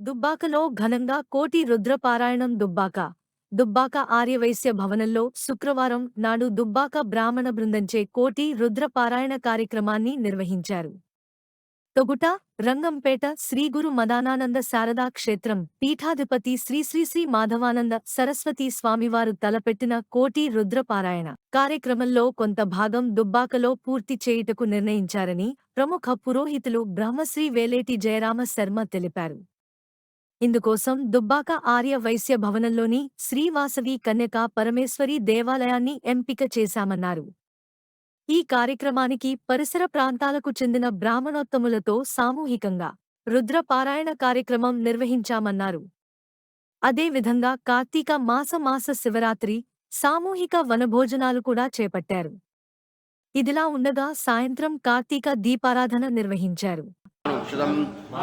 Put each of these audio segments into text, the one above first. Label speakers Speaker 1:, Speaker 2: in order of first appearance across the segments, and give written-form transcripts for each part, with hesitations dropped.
Speaker 1: దుబ్బాకలో ఘనంగా కోటి రుద్రపారాయణం. దుబ్బాక ఆర్యవైశ్య భవనంలో శుక్రవారం నాడు దుబ్బాక బ్రాహ్మణ బృందంచే కోటి రుద్రపారాయణ కార్యక్రమాన్ని నిర్వహించారు. తొగుట, రంగంపేట శ్రీగురు మదానానంద శారదా క్షేత్రం పీఠాధిపతి శ్రీ మాధవానంద సరస్వతీ స్వామివారు తలపెట్టిన కోటి రుద్రపారాయణ కార్యక్రమంలో కొంత భాగం దుబ్బాకలో పూర్తి చేయుటకు నిర్ణయించారని ప్రముఖ పురోహితులు బ్రహ్మశ్రీ వేలేటి జయరామ శర్మ తెలిపారు. ఇందుకోసం దుబ్బాక ఆర్య వైశ్య భవనంలోని శ్రీవాసవి కన్యకా పరమేశ్వరి దేవాలయాన్ని ఎంపిక చేశామన్నారు. ఈ కార్యక్రమానికి పరిసర ప్రాంతాలకు చెందిన బ్రాహ్మణోత్తములతో సామూహికంగా రుద్రపారాయణ కార్యక్రమం నిర్వహించామన్నారు. అదేవిధంగా కార్తీక మాస శివరాత్రి సామూహిక వనభోజనాలు కూడా చేపట్టారు. ఇదిలా ఉండగా సాయంత్రం కార్తీక దీపారాధన నిర్వహించారు.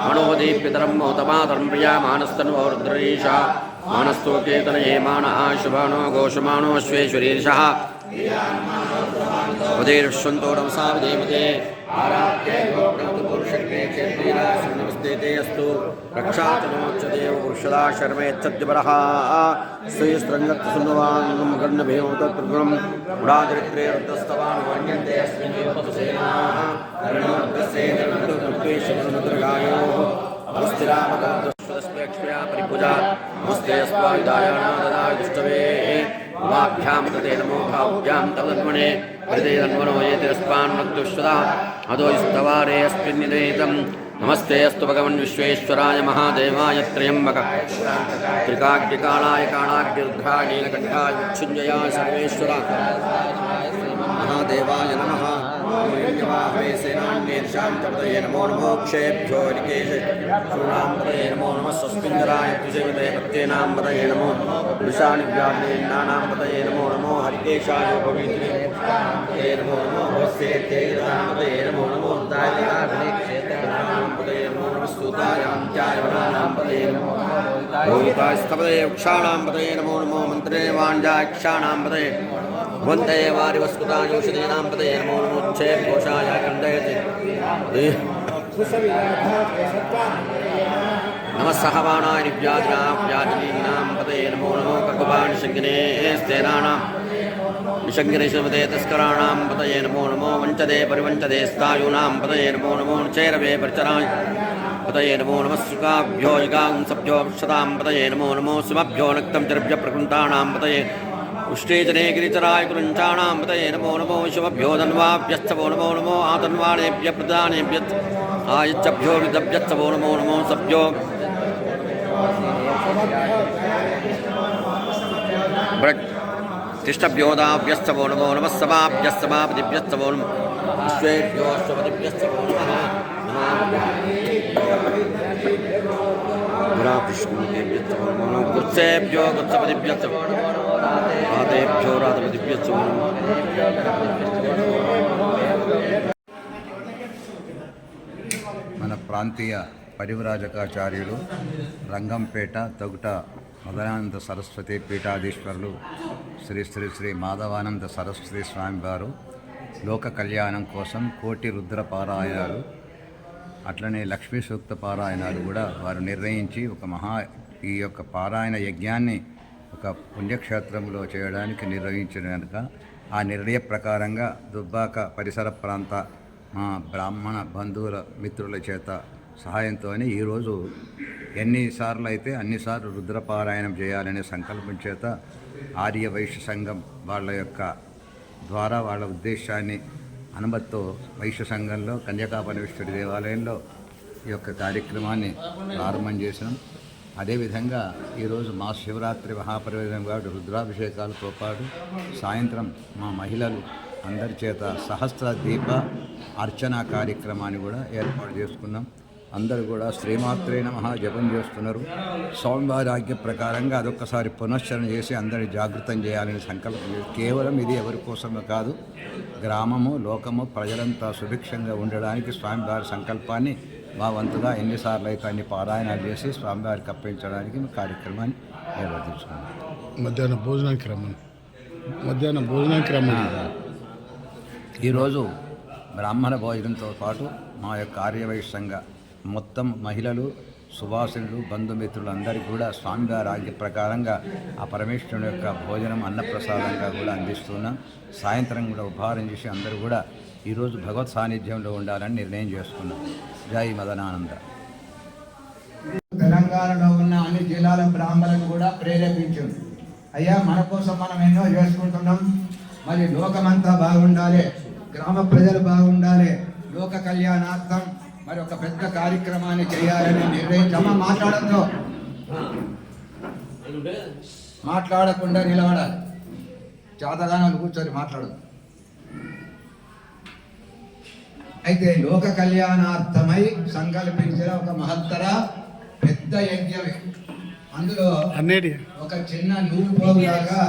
Speaker 2: మనోదీప్యతరం మోతమాతరం ప్రియా మానస్తన్వో రుద్రీష మానస్తోకేతనయే మానః శుభానో ఘోషమాణో అశ్వేశ్వరీర్షః ఉదయర్షంతోడమసా విదేవతే ఆరాధ్యే గోప్రపురుషక్తే క్షేత్రీరాశనమస్తే తే అస్తు రక్షాతనోచ్చదేవ పురుషదా శర్మేచ్చద్యపరః శ్రీస్త్రంగత్సున్వానం గణభేమో తత్ప్రగం ఉడాచరిత్రే రుద్రస్తవాన్ వర్ణ్యంతే అస్మిన్ యోపసేనా రుద్రగాయో స్థిరామకస్పేక్షయా పరిపూజా నమస్తే స్వాయుధాయానాదదాయ దుష్టవే ఉమాభ్యాం తదే నమో భావ్యాం తవద్మనే హృదయన్మనో ఏతిరస్మాన్మక్తుష్వదా అదోస్తవారే అస్మిన్నిదేతం నమస్తే అస్తు భగవన్ విశ్వేశ్వరాయ మహాదేవాయ త్ర్యంబక త్రికాగ్నికాళాయ కాళాగ్నిరుద్రాయ నీలకంఠాయ మృత్యుంజయాయ సర్వేశ్వర మహాదేవాయ నమః సేనాన్యేషాంతపదయే నమో నమో క్షేభ్యో నికేశూనాంపదయే నమో నమః స్వస్మిందరాయ తుజవితే పత్యేనాంపదయే నమో వృషానివ్యాధేనానాంపదయే నమో నమో హరికేశాయ పవిత్రే నమో నమో భవస్యేత్యేనాంపదయే నమో నమో దాయనాభినే క్షేత్రానాంపదయే నమో నమః స్తోతాయాంత్యాయ వనానాంపదయే నమో భూతాస్తపదయే వృక్షాణాంపదయే నమో నమో మంత్రే వాణ్యాక్షాణాంపదయే వందే వారి వస్కుతాయూషధీనాంపదయే నమో నమోచ్చే ఘోషాయ కందయతే నమస్సహవాణాయ నివ్యాధినాంపదయే నమో నమో కకుపానిషంగినే స్థేనానాం నిషంగిరేశవదే తస్కరాణాంపదయే నమో నమో వంచదే పరివంచదే స్థాయూనాంపదయే నమో నమో చైరవే పరిచరాయ పదయే నమో నమః సుఖాభ్యో యుగాంసభ్యో వృషదాంపదయే నమో నమో సుమభ్యో నక్తం చర్భ్య ప్రకృంతానాంపదయే ఉష్ణేజనే గిరిచరాయ కులంచాణాంపదయే నమో నమో శివభ్యో ధన్వాభ్యస్తవో నమో నమో ఆతన్వాణేభ్య ప్రదానేభ్య ఆయచ్చభ్యో విదభ్యస్తవో నమో నమో సభ్యో తిష్టభ్యోదాభ్యస్తవో నమో నమః సమాభ్యస్తమాపతిభ్యస్తవో నమో విశ్వేభ్యో అశ్వపతిభ్యస్తవో నమః విష్ణుభ్యస్తవో నమో గుత్సేభ్యో గుత్సపతిభ్యస్తవో రాధేభ్యో రాధపతిభ్యస్తవో నమో.
Speaker 3: మన ప్రాంతీయ పరివ్రాజకాచార్యులు రంగంపేట తొగుట మదనానంద సరస్వతి పీఠాధీశ్వరులు శ్రీ మాధవానంద సరస్వతి స్వామి వారు లోక కళ్యాణం కోసం కోటి రుద్ర పారాయణాలు అట్లనే లక్ష్మీ సూక్త పారాయణాలు కూడా వారు నిర్ణయించి ఈ యొక్క పారాయణ యజ్ఞాన్ని ఒక పుణ్యక్షేత్రంలో చేయడానికి నిర్వహించిన కనుక ఆ నిర్ణయ ప్రకారంగా దుబ్బాక పరిసర ప్రాంత మా బ్రాహ్మణ బంధువుల మిత్రుల చేత సహాయంతో ఈరోజు ఎన్నిసార్లు అయితే అన్నిసార్లు రుద్రపారాయణం చేయాలనే సంకల్పం చేత ఆర్య వైశ్య సంఘం వాళ్ళ యొక్క ద్వారా వాళ్ళ ఉద్దేశాన్ని అనుమతితో వైశ్య సంఘంలో కన్యకా పరమేశ్వరి దేవాలయంలో ఈ యొక్క కార్యక్రమాన్ని ప్రారంభం చేసినాం. అదేవిధంగా ఈరోజు మా శివరాత్రి మహాపర్వదినం కాబట్టి రుద్రాభిషేకాలతో పాటు సాయంత్రం మా మహిళలు అందరి చేత సహస్ర దీప అర్చన కార్యక్రమాన్ని కూడా ఏర్పాటు చేసుకున్నాం. అందరూ కూడా శ్రీమాత్రే నమః జపం చేస్తున్నారు. స్వామివారి ఆజ్ఞ ప్రకారంగా అదొక్కసారి పునశ్చరణ చేసి అందరినీ జాగృతం చేయాలని సంకల్పం చేసి కేవలం ఇది ఎవరి కోసమే కాదు, గ్రామము లోకము ప్రజలంతా సుభిక్షంగా ఉండడానికి స్వామివారి సంకల్పాన్ని మా వంతుగా ఎన్నిసార్లు అయితే అన్ని పారాయణాలు చేసి స్వామివారికి అర్పించడానికి కార్యక్రమాన్ని నిర్వర్తించుకున్నాం.
Speaker 4: మధ్యాహ్న భోజనానికి రమ్మని
Speaker 3: ఈరోజు బ్రాహ్మణ భోజనంతో పాటు మా యొక్క ఆర్యవైశ్య సంఘ మొత్తం మహిళలు, సువాసులు, బంధుమిత్రులు అందరికీ కూడా స్వామివారి ఆజ్ఞ ప్రకారంగా ఆ పరమేశ్వరుని యొక్క భోజనం అన్నప్రసాదంగా కూడా అందిస్తున్నాం. సాయంత్రం కూడా ఉపహారం చేసి అందరూ కూడా ఈరోజు భగవత్ సాన్నిధ్యంలో ఉండాలని నిర్ణయం చేసుకున్నాం. జై మదనానంద.
Speaker 5: తెలంగాణలో ఉన్న అన్ని జిల్లాల బ్రాహ్మణులను కూడా ప్రేరేపించింది. అయ్యా, మన కోసం మనం ఎన్నో చేసుకుంటున్నాం, మరి లోకమంతా బాగుండాలి, గ్రామ ప్రజలు బాగుండాలి, లోక కళ్యాణార్థం మరి ఒక పెద్ద కార్యక్రమాన్ని చేయాలని నిర్ణయించమ్మా. మాట్లాడద్దు, మాట్లాడకుండా నిలబడాలి. చేతగానాలు కూర్చొని మాట్లాడదు. అయితే లోక కళ్యాణార్థమై సంకల్పించిన ఒక మహత్తర పెద్ద యజ్ఞమే. అందులో ఒక చిన్న నూలు పోగులాగా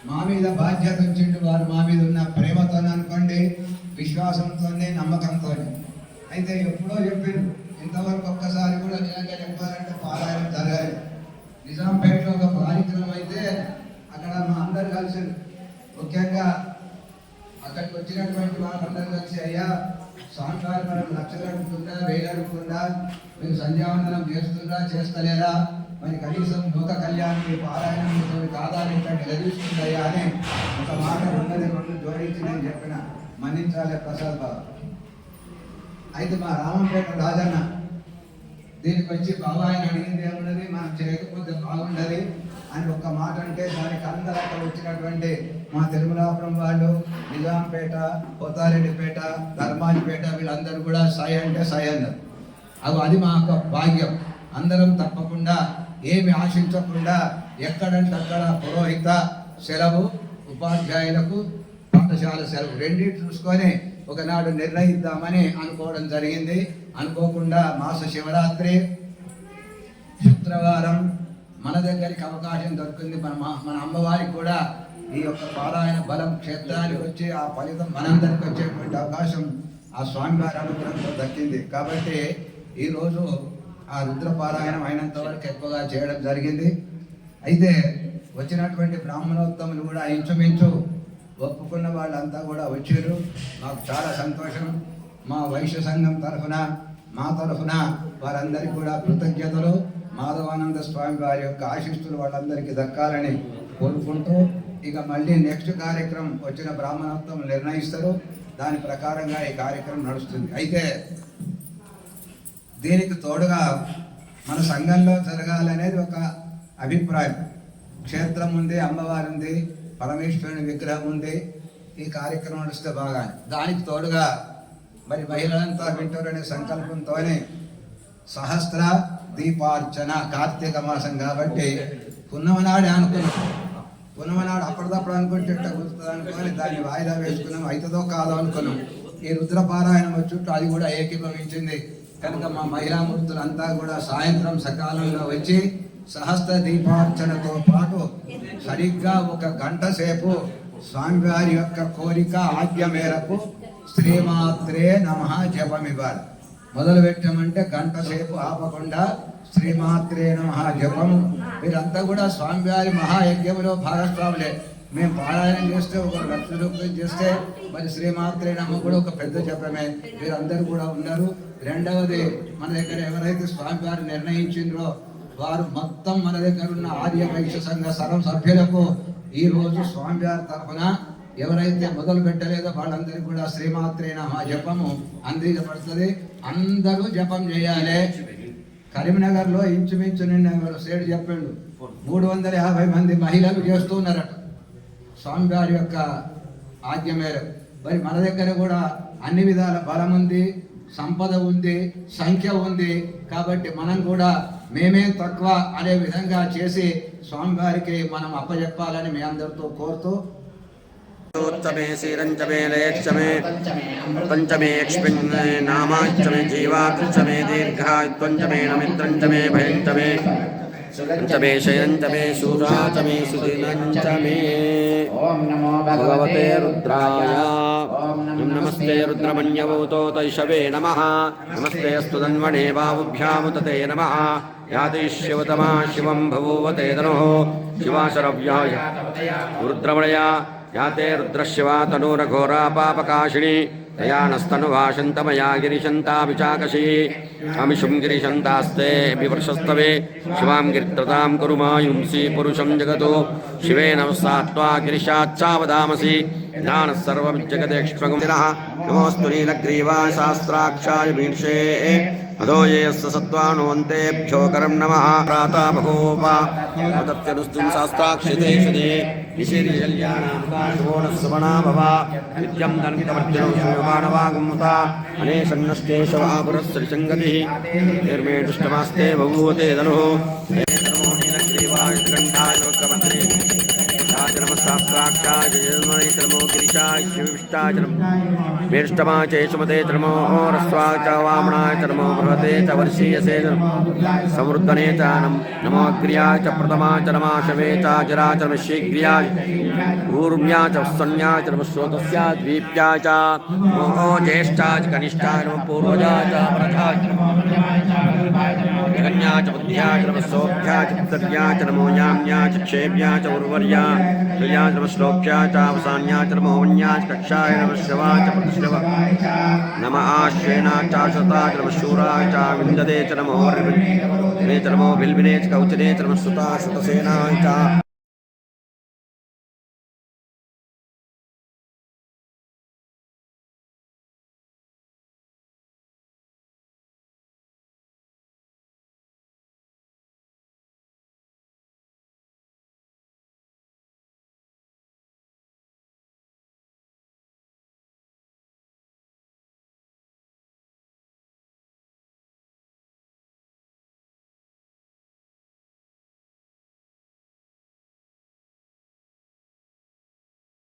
Speaker 5: మా మీద బాధ్యత వచ్చిండు. వారు మా మీద ఉన్న ప్రేమతో అనుకోండి, విశ్వాసంతోనే, నమ్మకంతో. అయితే ఎప్పుడో చెప్పిండు, ఇంతవరకు ఒక్కసారి కూడా నిజంగా చెప్పాలంటే పారాయణం జరగాలి. నిజాంపేటలో ఒక కార్యక్రమం అయితే అక్కడ మా అందరు కలిసి, ముఖ్యంగా అక్కడికి వచ్చినటువంటి వాళ్ళందరూ కలిసి, అయ్యా స్వామివారి మనం లక్షలు అడుగుతుందా, వేలు అడుగుతుందా, మీరు సంధ్యావందనం చేస్తుందా, చేస్తలేరా, మరి కనీసం లోక కళ్యాణం పారాయణం కాదాలించండి ఎదురుస్తుందయ్యా అని ఒక మాట ఉన్నది రెండు జోడించి నేను చెప్పిన, మన్నించాలి ప్రసాద్ బాబు. అయితే మా రామంపేట రాజన్న దీనికి వచ్చి బాబా ఆయన అడిగింది ఏమున్నది, మనం చేయకపోతే బాగుండదు అని ఒక్క మాట అంటే దానికి అందరూ అక్కడ వచ్చినటువంటి మా తిరుమలాపురం వాళ్ళు, నిజాంపేట, పోతారెడ్డిపేట, ధర్మాజిపేట వీళ్ళందరూ కూడా సాయి అంటే సాయి అన్నారు. అది మా యొక్క భాగ్యం. అందరం తప్పకుండా ఏమి ఆశించకుండా ఎక్కడంటే అక్కడ పురోహిత సెలవు, ఉపాధ్యాయులకు పాఠశాల సెలవు రెండింటి చూసుకొని ఒకనాడు నిర్ణయిద్దామని అనుకోవడం జరిగింది. అనుకోకుండా మాస శివరాత్రి శుక్రవారం మన దగ్గరికి అవకాశం దొరికింది. మన అమ్మవారికి కూడా ఈ యొక్క పారాయణ బలం క్షేత్రానికి వచ్చి ఆ ఫలితం మనందరికి వచ్చేటువంటి అవకాశం ఆ స్వామివారి అనుగ్రహంతో దక్కింది. కాబట్టి ఈరోజు ఆ రుద్రపారాయణం అయినంత వరకు ఎక్కువగా చేయడం జరిగింది. అయితే వచ్చినటువంటి బ్రాహ్మణోత్తములు కూడా ఇంచుమించు ఒప్పుకున్న వాళ్ళంతా కూడా వచ్చారు. మాకు చాలా సంతోషం. మా వైశ్య సంఘం తరఫున, మా తరఫున వారందరికీ కూడా కృతజ్ఞతలు. మాధవానంద స్వామి వారి యొక్క ఆశీస్సులు వాళ్ళందరికీ దక్కాలని కోరుకుంటూ, ఇక మళ్ళీ నెక్స్ట్ కార్యక్రమం వచ్చిన బ్రాహ్మణోత్తములు నిర్ణయిస్తారు. దాని ప్రకారంగా ఈ కార్యక్రమం నడుస్తుంది. అయితే దీనికి తోడుగా మన సంఘంలో జరగాలనేది ఒక అభిప్రాయం. క్షేత్రం ఉంది, అమ్మవారు ఉంది, పరమేశ్వరుని విగ్రహం ఉంది, ఈ కార్యక్రమం నడిస్తే బాగా. దానికి తోడుగా మరి మహిళలంతా వింటారనే సంకల్పంతోనే సహస్ర దీపార్చన, కార్తీక మాసం కాబట్టి పున్నమనాడే అనుకున్నాం. పున్నమనాడు అప్పటిదప్పుడు అనుకుంటే గుర్తుంది అనుకోని దాన్ని వాయిదా వేసుకున్నాం. అవుతుందో కాదో అనుకున్నాం. ఈ రుద్రపారాయణం వచ్చుట్టు అది కూడా ఏకీభవించింది కనుక మా మహిళామూర్తులంతా కూడా సాయంత్రం సకాలంలో వచ్చి సహస్ర దీపార్చనతో పాటు సరిగ్గా 1 గంట సేపు స్వామివారి యొక్క కోరిక ఆజ్ఞ మేరకు శ్రీమాత్రే నమః జపం ఇవ్వాలి. మొదలు పెట్టామంటే గంట సేపు ఆపకుండా శ్రీమాత్రే నమః జపం. మీరంతా కూడా స్వామివారి మహాయజ్ఞంలో భాగస్వాములే. మేము పారాయణం చేస్తే 1 లక్ష రూపాయలు చేస్తే మరి శ్రీమాత్రే నమః కూడా ఒక పెద్ద జపమే. మీరందరూ కూడా ఉన్నారు. రెండవది, మన దగ్గర ఎవరైతే స్వామివారు నిర్ణయించిండ్రో వారు మొత్తం మన దగ్గర ఉన్న ఆర్య వైశ్య సంఘ సర్వ సభ్యులకు ఈ రోజు స్వామివారి తరఫున ఎవరైతే మొదలు పెట్టలేదో వాళ్ళందరికీ కూడా శ్రీమాత్రే నమః జపము అందించబడుతుంది. అందరూ జపం చేయాలి. కరీంనగర్లో ఇంచుమించు నిన్న సేడు చెప్పిండు 350 మంది మహిళలు చేస్తూ ఉన్నారట స్వామివారి యొక్క ఆజ్ఞ మేరకు. మరి మన దగ్గర కూడా అన్ని విధాల బలం ఉంది, సంపద ఉంది, సంఖ్య ఉంది. కాబట్టి మనం కూడా మేమే తక్కువ అనే విధంగా చేసి స్వామివారికి మనం అప్పచెప్పాలని మీ అందరితో కోరుతూ,
Speaker 2: उत्तमे शीरञ्चमे लयच्चमे पंचमे यक्ष्मिन् नामाच्चमे जीवाच्चमे दीर्घायुत्वञ्चमे नमित्रञ्चमे भयञ्चमे पंचमे शयञ्चमे शूराचमे सुदिनञ्चमे। ओम नमो भगवते रुद्राय। ओम नमस्ते रुद्रमन्यवतो तैषवे नमः। नमस्ते अस्तु धन्वने बाहुभ्यामुतते नमः। याति शिवतमा शिवं भवूवते तनुः शिवाशरव्याय रुद्रमणया याते रुद्रशिवा तनूरघोरा पापकाशिनी तया नस्तनुभाषन्तमया गिरिशन्ताभिचाकशी अमिषुं गिरिशन्तास्ते विवर्षस्तवे शिवां गिरित्रतां कुरुमायुंसि पुरुषं जगतो शिवेन सात्वा गिरिशाच्चावदामसि ज्ञानः सर्वमिज्जगदेक्ष्वगुणः नमोऽस्तु नीलग्रीवाय शास्त्राक्षाय मीर्षे अधो ये यस्य सत्त्वानुवन्तेभ्यो करं नमः प्राता बभूवा तत्यनुस्तुं शास्त्राक्षितेषदे विशेर्यल्यानामुदाशवोनस्सवना भवा नित्यं दन्तवर्जनो सूयमानवागुमुता अनेशन्नस्तेशवापुरस्सरिसङ्गतिः निर्मे दुष्टमास्ते बभूवते धनुः नमो नीलग्रीवाय कण्ठाय लोकमन्त्रे शास्त्राक्षाय नमो गिरिशाय शिविष्टाय वेष्टमाय च सुमते नमो रस्वाय च वामनाय च नमो बृहते च वर्षीयसे संवृद्धने च नमो अग्र्याय च प्रथमाय च नमाशवे च जराय च नमशीघ्र्याय ऊर्म्याय च वत्सन्याय च नमः श्रोतस्याय द्वीप्याय च नमो ज्येष्ठाय च कनिष्ठाय नमः पूर्वजाय च परजाय च कन्याय च बुद्ध्याय च नमः सौभ्याय च उत्तर्याय च नमो याम्याय च क्षेप्याय च उर्वर्याय तुल्याय च नमः श्लोक्याय च अवसान्याय च नमो वन्याय च कक्षाय नमः शिवाय च प्रतिश्रव नमः आश्वेनाय च शताय च नमः शूराय च विन्दते च नमो च नमो बिल्बिने च कौचने च नमः सुताय सुतसेनाय च